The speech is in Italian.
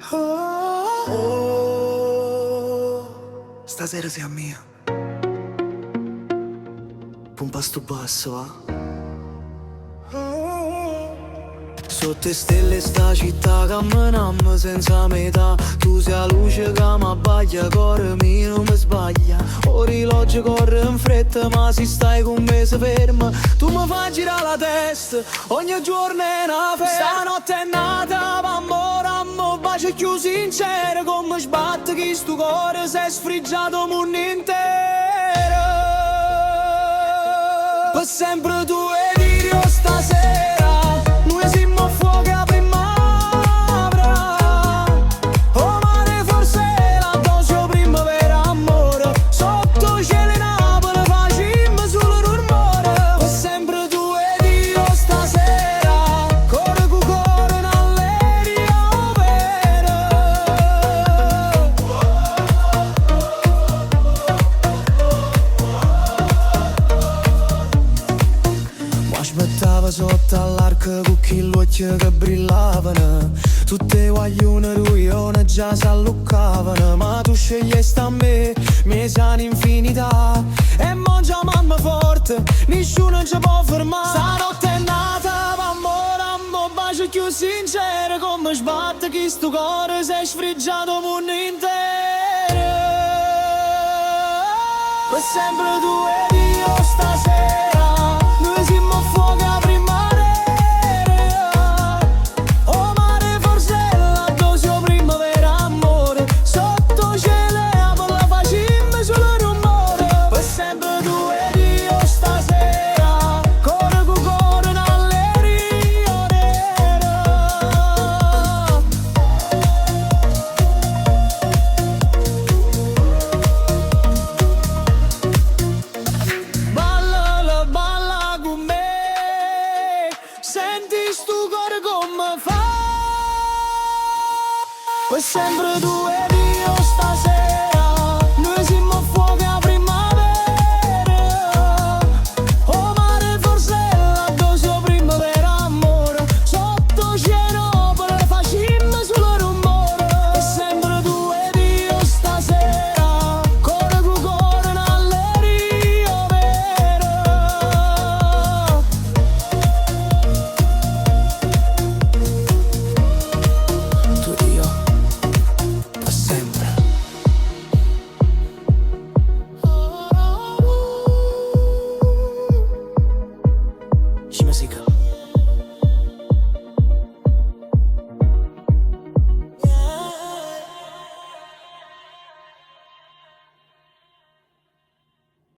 Oh, oh, stasera sei a mia. Pompa sto basso, Sotto le stelle sta città camminam senza metà. Tu sei la luce che mi abbaglia, cuore mio non mi sbaglia. Orologio corre in fretta, ma se stai con me si ferma. Tu mi fai girare la testa, ogni giorno è una festa. Stanotte è nata, amore, baci più sincero. Come sbatte che sto cuore si è sfrigiato mondo intero. Per sempre tu e io stasera. Noi siamo a fuoco a primavera. Oh mare forse la dose primavera amore. Sotto cielo in Napoli facciamo solo rumore. Per sempre tu ed io stasera. Cuore cu cuore in alleria vera. Mi aspettava sotto all'arco con chi l'occhio che brillavano. Tutte le guaglione ruione già s'alluccavano. Ma tu scegliesti a me, mi sa un'infinità. E mangia mamma forte, nessuno ci può fermare. Stanotte è nata, amore, bacio più sincero. Come sbatte che sto cuore si è sfrigiato mondo intero. Per sempre tu ed io stasera. Noi siamo a fuoco a primavera. Oh mare forse la dose primavera amore. Sotto cielo e Napoli facciamo solo rumore. Per sempre tu ed io stasera. Cuore cu cuore in alleria vera. Balla, balla con me. Senti sto cuore come fa. Per sempre tu ed io.